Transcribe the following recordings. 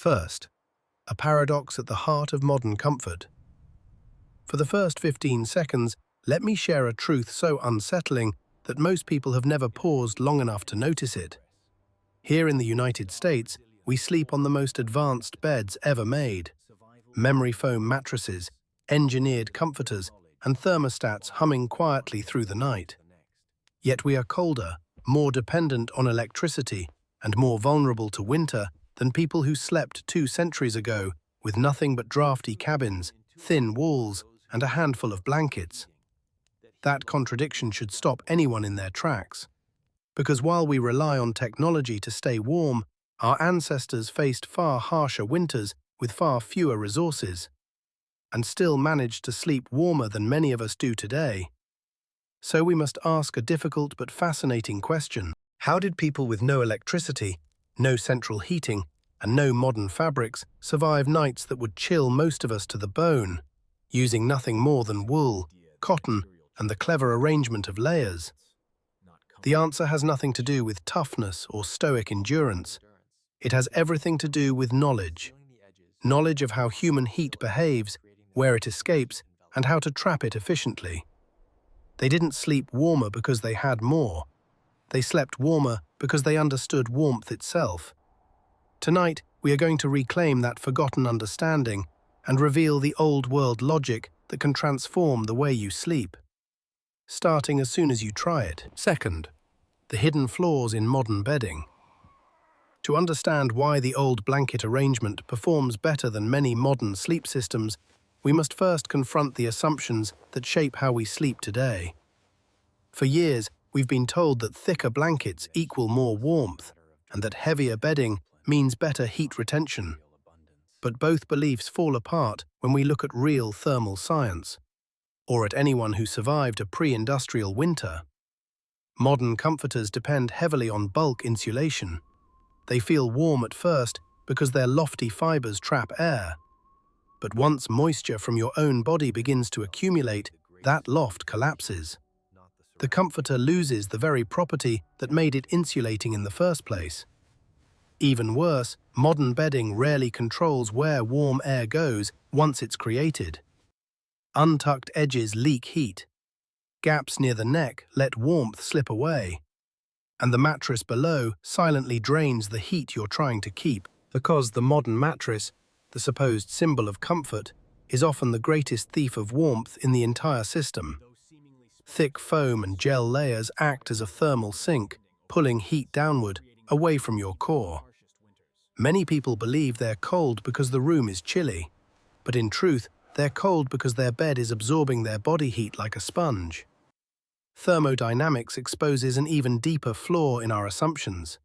First, a paradox at the heart of modern comfort. For the first 15 seconds, let me share a truth so unsettling that most people have never paused long enough to notice it. Here in the United States, we sleep on the most advanced beds ever made. Memory foam mattresses, engineered comforters, and thermostats humming quietly through the night. Yet we are colder, more dependent on electricity, and more vulnerable to winter than people who slept 2 centuries ago with nothing but drafty cabins, thin walls, and a handful of blankets. That contradiction should stop anyone in their tracks. Because while we rely on technology to stay warm, our ancestors faced far harsher winters with far fewer resources, and still managed to sleep warmer than many of us do today. So we must ask a difficult but fascinating question. How did people with no electricity, no central heating, and no modern fabrics survive nights that would chill most of us to the bone, using nothing more than wool, cotton, and the clever arrangement of layers? The answer has nothing to do with toughness or stoic endurance. It has everything to do with knowledge. Knowledge of how human heat behaves, where it escapes, and how to trap it efficiently. They didn't sleep warmer because they had more. They slept warmer because they understood warmth itself. Tonight, we are going to reclaim that forgotten understanding and reveal the old-world logic that can transform the way you sleep, starting as soon as you try it. Second, the hidden flaws in modern bedding. To understand why the old blanket arrangement performs better than many modern sleep systems, we must first confront the assumptions that shape how we sleep today. For years, we've been told that thicker blankets equal more warmth, and that heavier bedding means better heat retention. But both beliefs fall apart when we look at real thermal science, or at anyone who survived a pre-industrial winter. Modern comforters depend heavily on bulk insulation. They feel warm at first because their lofty fibers trap air. But once moisture from your own body begins to accumulate, that loft collapses. The comforter loses the very property that made it insulating in the first place. Even worse, modern bedding rarely controls where warm air goes once it's created. Untucked edges leak heat. Gaps near the neck let warmth slip away. And the mattress below silently drains the heat you're trying to keep. Because the modern mattress, the supposed symbol of comfort, is often the greatest thief of warmth in the entire system. Thick foam and gel layers act as a thermal sink, pulling heat downward, away from your core. Many people believe they're cold because the room is chilly, but in truth, they're cold because their bed is absorbing their body heat like a sponge. Thermodynamics exposes an even deeper flaw in our assumptions.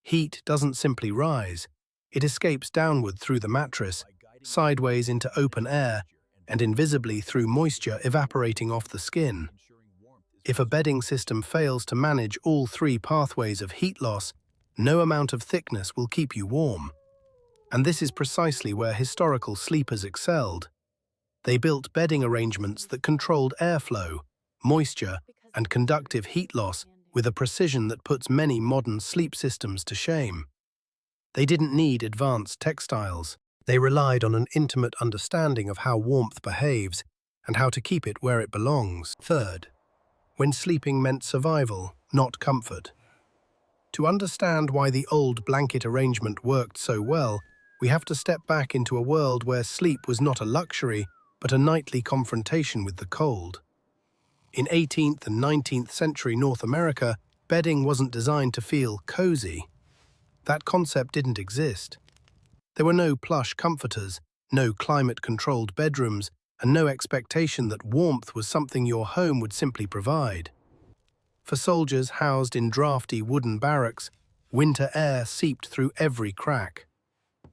Heat doesn't simply rise. It escapes downward through the mattress, sideways into open air, and invisibly through moisture evaporating off the skin. If a bedding system fails to manage all 3 pathways of heat loss, no amount of thickness will keep you warm. And this is precisely where historical sleepers excelled. They built bedding arrangements that controlled airflow, moisture, and conductive heat loss with a precision that puts many modern sleep systems to shame. They didn't need advanced textiles. They relied on an intimate understanding of how warmth behaves and how to keep it where it belongs. Third, when sleeping meant survival, not comfort. To understand why the old blanket arrangement worked so well, we have to step back into a world where sleep was not a luxury, but a nightly confrontation with the cold. In 18th and 19th century North America, bedding wasn't designed to feel cozy. That concept didn't exist. There were no plush comforters, no climate-controlled bedrooms, and no expectation that warmth was something your home would simply provide. For soldiers housed in drafty wooden barracks, winter air seeped through every crack.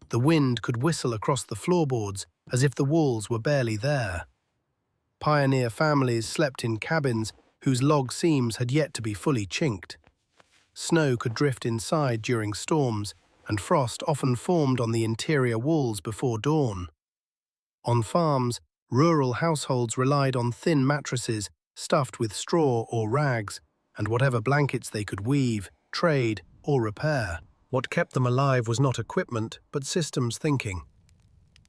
The wind could whistle across the floorboards as if the walls were barely there. Pioneer families slept in cabins whose log seams had yet to be fully chinked. Snow could drift inside during storms, and frost often formed on the interior walls before dawn. On farms, rural households relied on thin mattresses stuffed with straw or rags, and whatever blankets they could weave, trade, or repair. What kept them alive was not equipment, but systems thinking.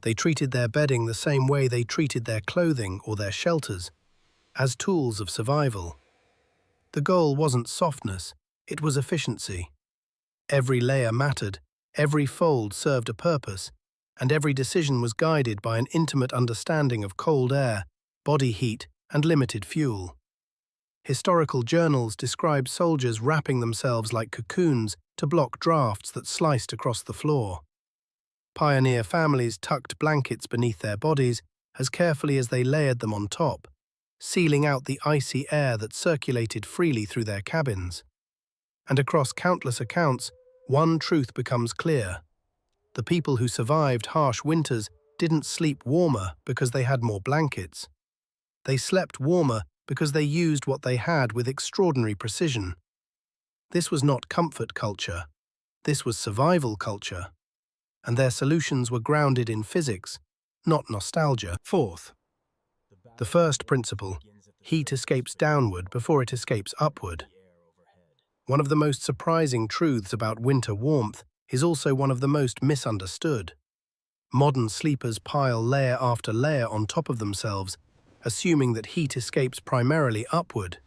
They treated their bedding the same way they treated their clothing or their shelters, as tools of survival. The goal wasn't softness, it was efficiency. Every layer mattered, every fold served a purpose, and every decision was guided by an intimate understanding of cold air, body heat, and limited fuel. Historical journals describe soldiers wrapping themselves like cocoons to block drafts that sliced across the floor. Pioneer families tucked blankets beneath their bodies as carefully as they layered them on top, sealing out the icy air that circulated freely through their cabins. And across countless accounts, one truth becomes clear. The people who survived harsh winters didn't sleep warmer because they had more blankets. They slept warmer because they used what they had with extraordinary precision. This was not comfort culture. This was survival culture. And their solutions were grounded in physics, not nostalgia. Fourth, the first principle, heat escapes downward before it escapes upward. One of the most surprising truths about winter warmth is also one of the most misunderstood. Modern sleepers pile layer after layer on top of themselves, assuming that heat escapes primarily upward.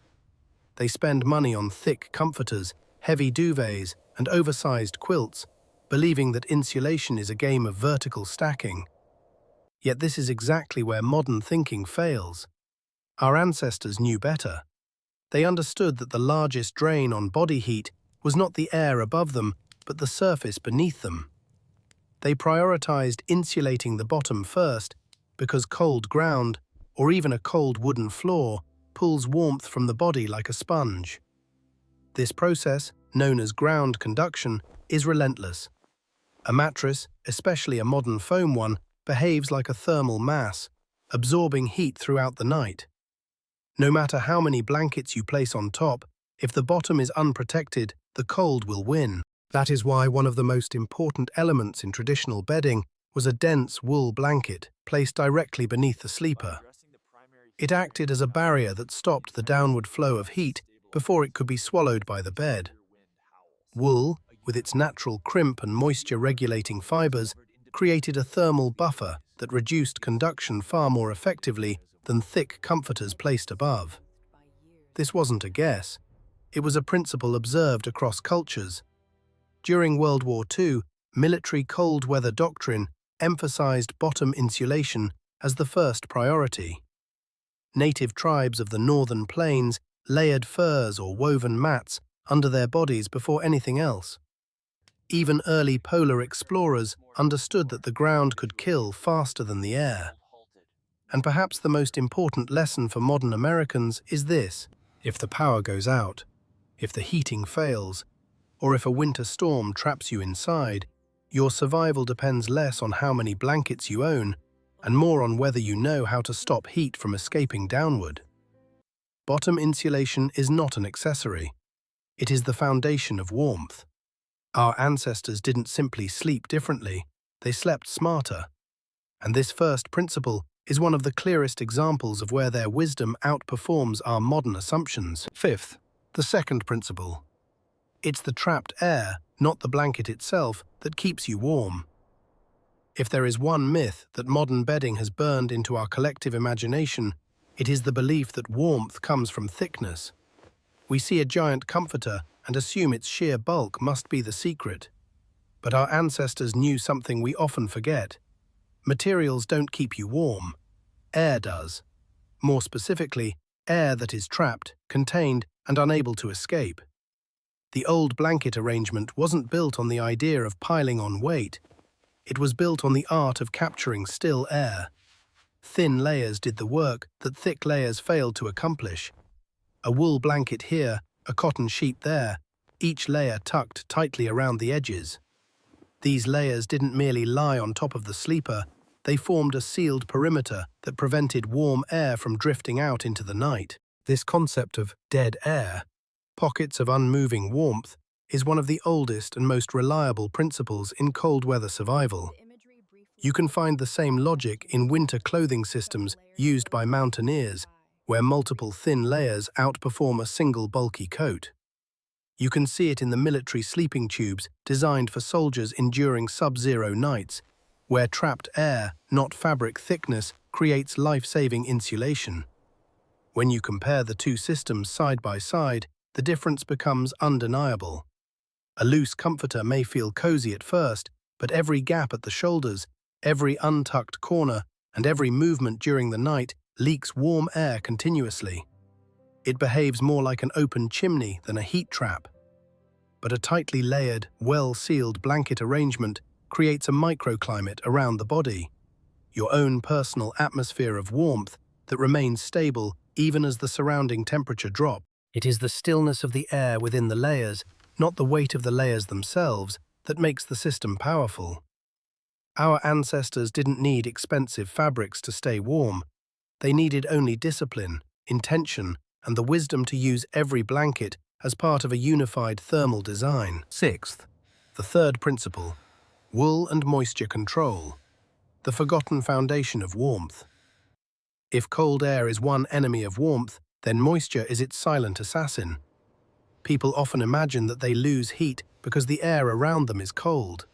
They spend money on thick comforters, heavy duvets, and oversized quilts, believing that insulation is a game of vertical stacking. Yet this is exactly where modern thinking fails. Our ancestors knew better. They understood that the largest drain on body heat was not the air above them, but the surface beneath them. They prioritized insulating the bottom first because cold ground, or even a cold wooden floor, pulls warmth from the body like a sponge. This process, known as ground conduction, is relentless. A mattress, especially a modern foam one, behaves like a thermal mass, absorbing heat throughout the night. No matter how many blankets you place on top, if the bottom is unprotected, the cold will win. That is why one of the most important elements in traditional bedding was a dense wool blanket placed directly beneath the sleeper. It acted as a barrier that stopped the downward flow of heat before it could be swallowed by the bed. Wool, with its natural crimp and moisture-regulating fibers, created a thermal buffer that reduced conduction far more effectively than thick comforters placed above. This wasn't a guess. It was a principle observed across cultures. During World War II, military cold weather doctrine emphasized bottom insulation as the first priority. Native tribes of the northern plains layered furs or woven mats under their bodies before anything else. Even early polar explorers understood that the ground could kill faster than the air. And perhaps the most important lesson for modern Americans is this: if the power goes out, if the heating fails, or if a winter storm traps you inside, your survival depends less on how many blankets you own and more on whether you know how to stop heat from escaping downward. Bottom insulation is not an accessory. It is the foundation of warmth. Our ancestors didn't simply sleep differently, they slept smarter. And this first principle is one of the clearest examples of where their wisdom outperforms our modern assumptions. Fifth, the second principle. It's the trapped air, not the blanket itself, that keeps you warm. If there is one myth that modern bedding has burned into our collective imagination, it is the belief that warmth comes from thickness. We see a giant comforter and assume its sheer bulk must be the secret. But our ancestors knew something we often forget. Materials don't keep you warm. Air does. More specifically, air that is trapped, contained, and unable to escape. The old blanket arrangement wasn't built on the idea of piling on weight. It was built on the art of capturing still air. Thin layers did the work that thick layers failed to accomplish. A wool blanket here, a cotton sheet there, each layer tucked tightly around the edges. These layers didn't merely lie on top of the sleeper, they formed a sealed perimeter that prevented warm air from drifting out into the night. This concept of dead air, pockets of unmoving warmth, is one of the oldest and most reliable principles in cold weather survival. You can find the same logic in winter clothing systems used by mountaineers, where multiple thin layers outperform a single bulky coat. You can see it in the military sleeping tubes designed for soldiers enduring sub-zero nights, where trapped air, not fabric thickness, creates life-saving insulation. When you compare the two systems side by side, the difference becomes undeniable. A loose comforter may feel cozy at first, but every gap at the shoulders, every untucked corner, and every movement during the night leaks warm air continuously. It behaves more like an open chimney than a heat trap. But a tightly layered, well-sealed blanket arrangement creates a microclimate around the body, your own personal atmosphere of warmth that remains stable even as the surrounding temperature drops. It is the stillness of the air within the layers, not the weight of the layers themselves, that makes the system powerful. Our ancestors didn't need expensive fabrics to stay warm. They needed only discipline, intention, and the wisdom to use every blanket as part of a unified thermal design. Sixth, the third principle, wool and moisture control, the forgotten foundation of warmth. If cold air is one enemy of warmth, then moisture is its silent assassin. People often imagine that they lose heat because the air around them is cold.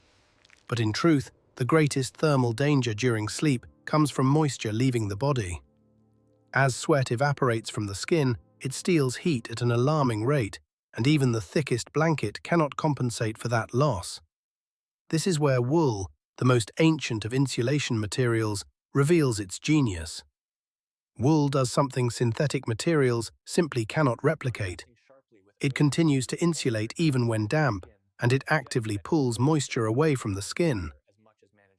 But in truth, the greatest thermal danger during sleep comes from moisture leaving the body. As sweat evaporates from the skin, it steals heat at an alarming rate, and even the thickest blanket cannot compensate for that loss. This is where wool, the most ancient of insulation materials, reveals its genius. Wool does something synthetic materials simply cannot replicate. It continues to insulate even when damp, and it actively pulls moisture away from the skin.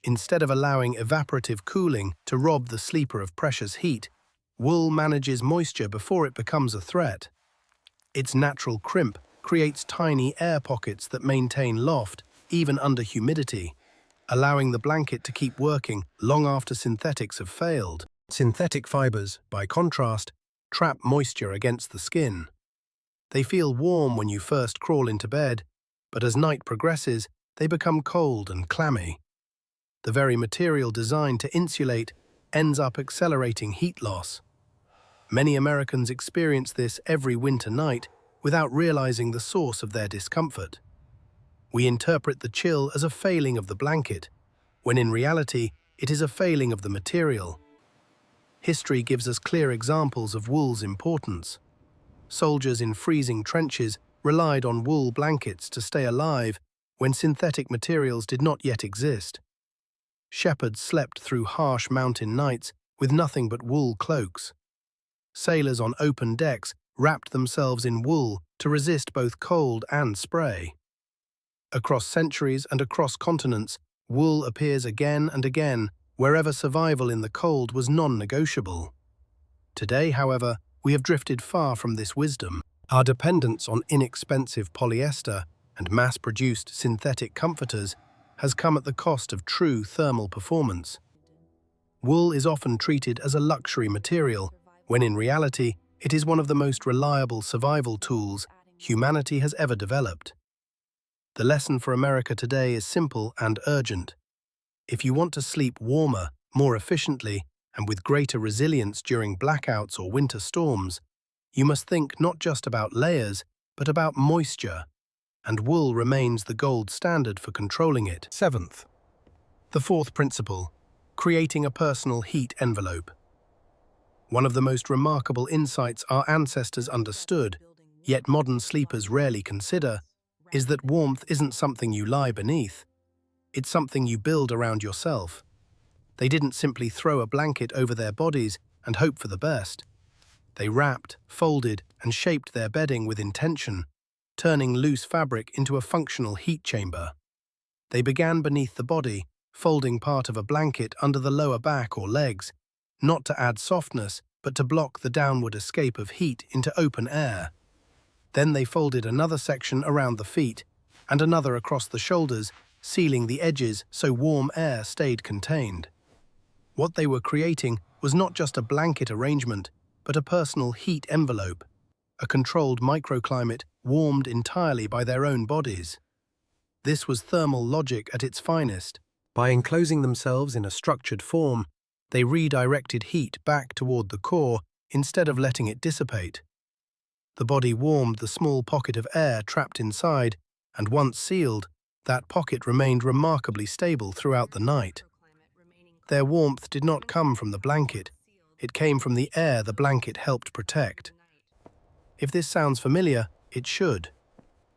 Instead of allowing evaporative cooling to rob the sleeper of precious heat, wool manages moisture before it becomes a threat. Its natural crimp creates tiny air pockets that maintain loft, even under humidity, allowing the blanket to keep working long after synthetics have failed. Synthetic fibers, by contrast, trap moisture against the skin. They feel warm when you first crawl into bed, but as night progresses, they become cold and clammy. The very material designed to insulate ends up accelerating heat loss. Many Americans experience this every winter night without realizing the source of their discomfort. We interpret the chill as a failing of the blanket, when in reality, it is a failing of the material. History gives us clear examples of wool's importance. Soldiers in freezing trenches relied on wool blankets to stay alive when synthetic materials did not yet exist. Shepherds slept through harsh mountain nights with nothing but wool cloaks. Sailors on open decks wrapped themselves in wool to resist both cold and spray. Across centuries and across continents, wool appears again and again wherever survival in the cold was non-negotiable. Today, however, we have drifted far from this wisdom. Our dependence on inexpensive polyester and mass-produced synthetic comforters has come at the cost of true thermal performance. Wool is often treated as a luxury material, when in reality, it is one of the most reliable survival tools humanity has ever developed. The lesson for America today is simple and urgent. If you want to sleep warmer, more efficiently, and with greater resilience during blackouts or winter storms, you must think not just about layers, but about moisture, and wool remains the gold standard for controlling it. Seventh, the fourth principle, creating a personal heat envelope. One of the most remarkable insights our ancestors understood, yet modern sleepers rarely consider, is that warmth isn't something you lie beneath. It's something you build around yourself. They didn't simply throw a blanket over their bodies and hope for the best. They wrapped, folded, and shaped their bedding with intention, turning loose fabric into a functional heat chamber. They began beneath the body, folding part of a blanket under the lower back or legs, not to add softness, but to block the downward escape of heat into open air. Then they folded another section around the feet, and another across the shoulders, sealing the edges so warm air stayed contained. What they were creating was not just a blanket arrangement, but a personal heat envelope, a controlled microclimate warmed entirely by their own bodies. This was thermal logic at its finest. By enclosing themselves in a structured form, they redirected heat back toward the core instead of letting it dissipate. The body warmed the small pocket of air trapped inside, and once sealed, that pocket remained remarkably stable throughout the night. Their warmth did not come from the blanket, it came from the air the blanket helped protect. If this sounds familiar, it should.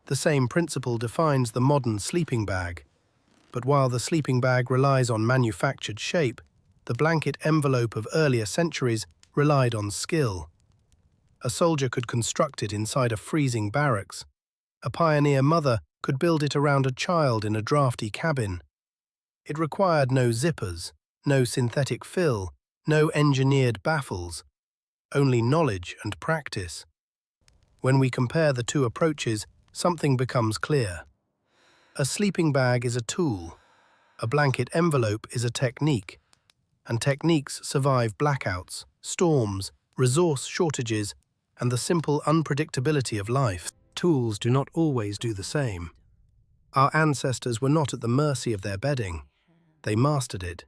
The same principle defines the modern sleeping bag. But while the sleeping bag relies on manufactured shape, the blanket envelope of earlier centuries relied on skill. A soldier could construct it inside a freezing barracks. A pioneer mother could build it around a child in a drafty cabin. It required no zippers, no synthetic fill, no engineered baffles, only knowledge and practice. When we compare the two approaches, something becomes clear. A sleeping bag is a tool. A blanket envelope is a technique. And techniques survive blackouts, storms, resource shortages, and the simple unpredictability of life. Tools do not always do the same. Our ancestors were not at the mercy of their bedding. They mastered it.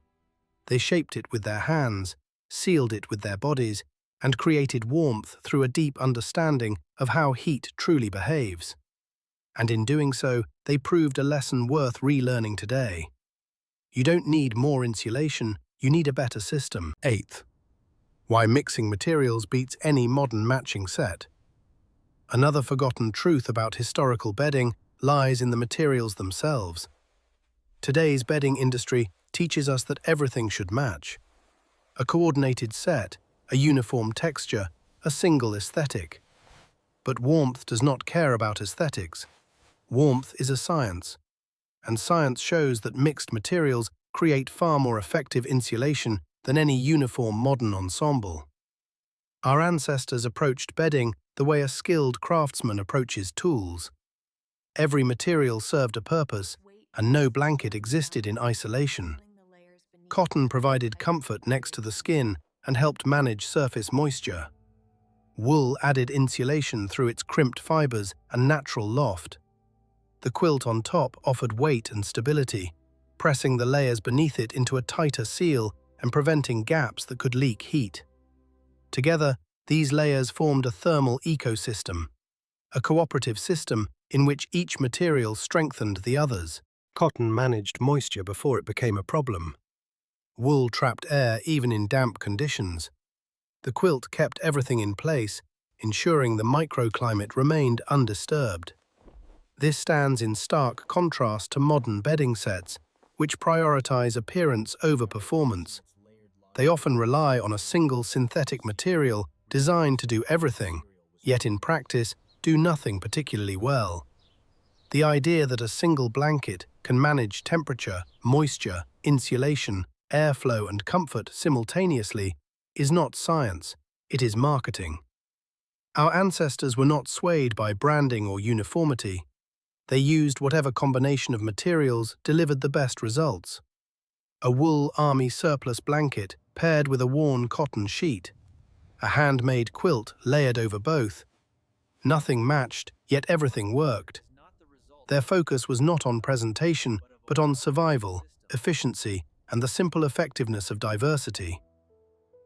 They shaped it with their hands, sealed it with their bodies, and created warmth through a deep understanding of how heat truly behaves. And in doing so, they proved a lesson worth relearning today. You don't need more insulation, you need a better system. 8th, why mixing materials beats any modern matching set. Another forgotten truth about historical bedding lies in the materials themselves. Today's bedding industry teaches us that everything should match. A coordinated set, a uniform texture, a single aesthetic. But warmth does not care about aesthetics. Warmth is a science, and science shows that mixed materials create far more effective insulation than any uniform modern ensemble. Our ancestors approached bedding the way a skilled craftsman approaches tools. Every material served a purpose, and no blanket existed in isolation. Cotton provided comfort next to the skin and helped manage surface moisture. Wool added insulation through its crimped fibers and natural loft. The quilt on top offered weight and stability, pressing the layers beneath it into a tighter seal and preventing gaps that could leak heat. Together, these layers formed a thermal ecosystem, a cooperative system in which each material strengthened the others. Cotton managed moisture before it became a problem. Wool trapped air even in damp conditions. The quilt kept everything in place, ensuring the microclimate remained undisturbed. This stands in stark contrast to modern bedding sets, which prioritize appearance over performance. They often rely on a single synthetic material designed to do everything, yet in practice do nothing particularly well. The idea that a single blanket can manage temperature, moisture, insulation, airflow, and comfort simultaneously is not science, it is marketing. Our ancestors were not swayed by branding or uniformity. They used whatever combination of materials delivered the best results. A wool army surplus blanket paired with a worn cotton sheet. A handmade quilt layered over both. Nothing matched, yet everything worked. Their focus was not on presentation, but on survival, efficiency, and the simple effectiveness of diversity.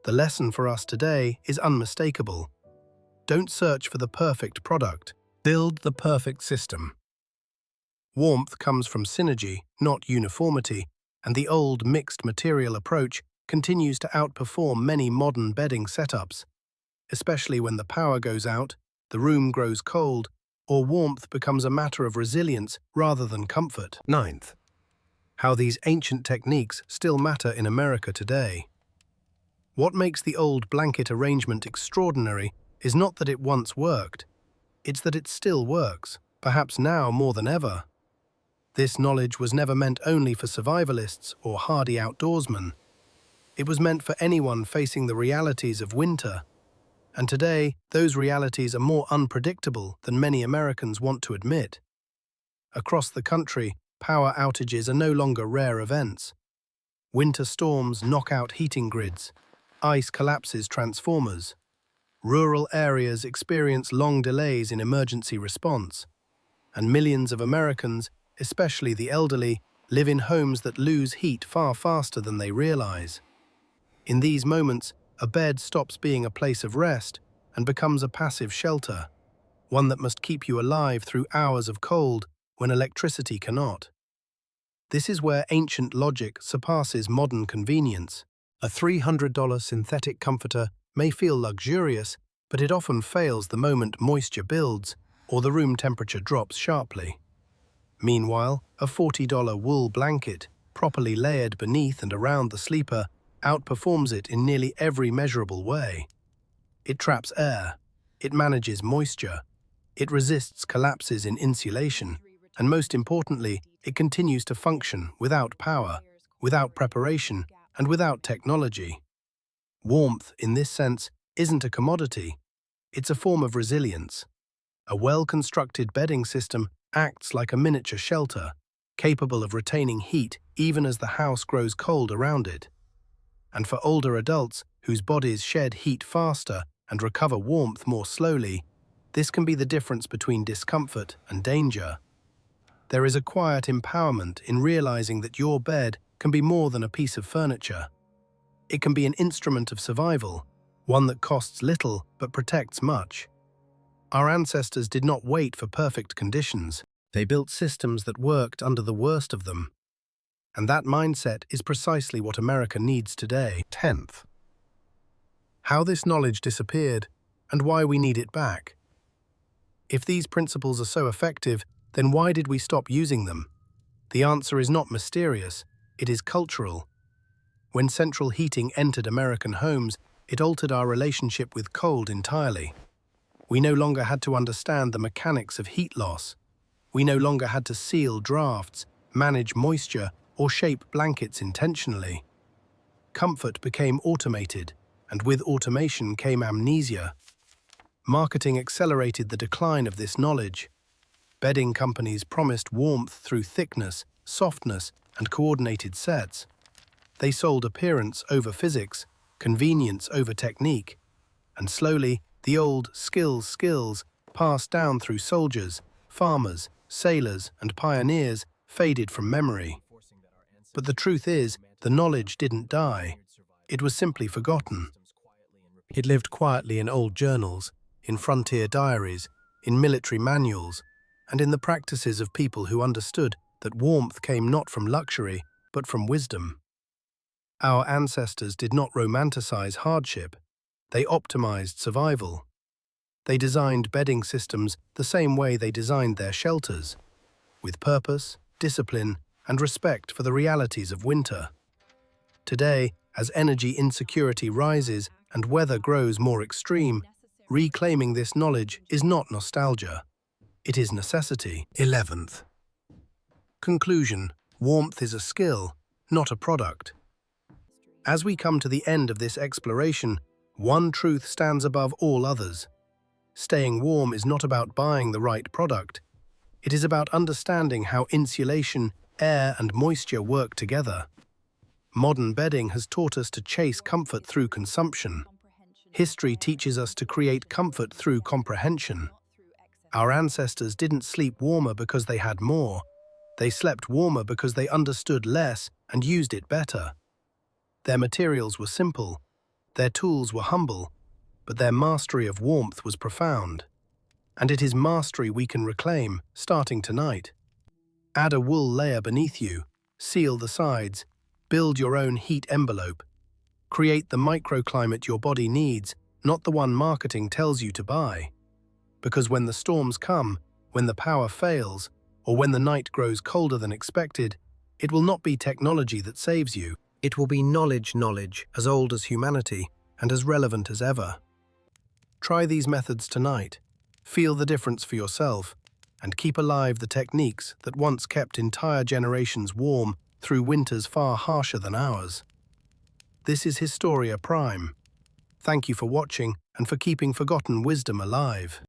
The lesson for us today is unmistakable. Don't search for the perfect product. Build the perfect system. Warmth comes from synergy, not uniformity, and the old mixed material approach continues to outperform many modern bedding setups, especially when the power goes out, the room grows cold, or warmth becomes a matter of resilience rather than comfort. 9th, how these ancient techniques still matter in America today. What makes the old blanket arrangement extraordinary is not that it once worked, it's that it still works, perhaps now more than ever. This knowledge was never meant only for survivalists or hardy outdoorsmen. It was meant for anyone facing the realities of winter. And today, those realities are more unpredictable than many Americans want to admit. Across the country, power outages are no longer rare events. Winter storms knock out heating grids. Ice collapses transformers. Rural areas experience long delays in emergency response. And millions of Americans, especially the elderly, live in homes that lose heat far faster than they realize. In these moments, a bed stops being a place of rest and becomes a passive shelter. one that must keep you alive through hours of cold when electricity cannot. This is where ancient logic surpasses modern convenience. A $300 synthetic comforter may feel luxurious, but it often fails the moment moisture builds or the room temperature drops sharply. Meanwhile, a $40 wool blanket, properly layered beneath and around the sleeper, outperforms it in nearly every measurable way. It traps air, it manages moisture, it resists collapses in insulation, and most importantly, it continues to function without power, without preparation, and without technology. Warmth, in this sense, isn't a commodity. It's a form of resilience. A well-constructed bedding system acts like a miniature shelter, capable of retaining heat even as the house grows cold around it. And for older adults whose bodies shed heat faster and recover warmth more slowly, this can be the difference between discomfort and danger. There is a quiet empowerment in realizing that your bed can be more than a piece of furniture. It can be an instrument of survival, one that costs little but protects much. Our ancestors did not wait for perfect conditions. They built systems that worked under the worst of them. And that mindset is precisely what America needs today. 10th. How this knowledge disappeared and why we need it back. If these principles are so effective, then why did we stop using them? The answer is not mysterious, it is cultural. When central heating entered American homes, it altered our relationship with cold entirely. We no longer had to understand the mechanics of heat loss. We no longer had to seal drafts, manage moisture, or shape blankets intentionally. Comfort became automated, and with automation came amnesia. Marketing accelerated the decline of this knowledge. Bedding companies promised warmth through thickness, softness, and coordinated sets. They sold appearance over physics, convenience over technique, and slowly the old skills passed down through soldiers, farmers, sailors, and pioneers faded from memory. But the truth is, the knowledge didn't die. It was simply forgotten. It lived quietly in old journals, in frontier diaries, in military manuals, and in the practices of people who understood that warmth came not from luxury, but from wisdom. Our ancestors did not romanticize hardship. They optimized survival. They designed bedding systems the same way they designed their shelters, with purpose, discipline, and respect for the realities of winter. Today, as energy insecurity rises and weather grows more extreme, reclaiming this knowledge is not nostalgia. It is necessity. 11th. Conclusion: warmth is a skill, not a product. As we come to the end of this exploration, one truth stands above all others. Staying warm is not about buying the right product. It is about understanding how insulation, air, and moisture work together. Modern bedding has taught us to chase comfort through consumption. History teaches us to create comfort through comprehension. Our ancestors didn't sleep warmer because they had more. They slept warmer because they understood less and used it better. Their materials were simple, their tools were humble, but their mastery of warmth was profound. And it is mastery we can reclaim, starting tonight. Add a wool layer beneath you, seal the sides, build your own heat envelope. Create the microclimate your body needs, not the one marketing tells you to buy. Because when the storms come, when the power fails, or when the night grows colder than expected, it will not be technology that saves you. It will be knowledge as old as humanity and as relevant as ever. Try these methods tonight. Feel the difference for yourself, and keep alive the techniques that once kept entire generations warm through winters far harsher than ours. This is Historia Prime. Thank you for watching and for keeping forgotten wisdom alive.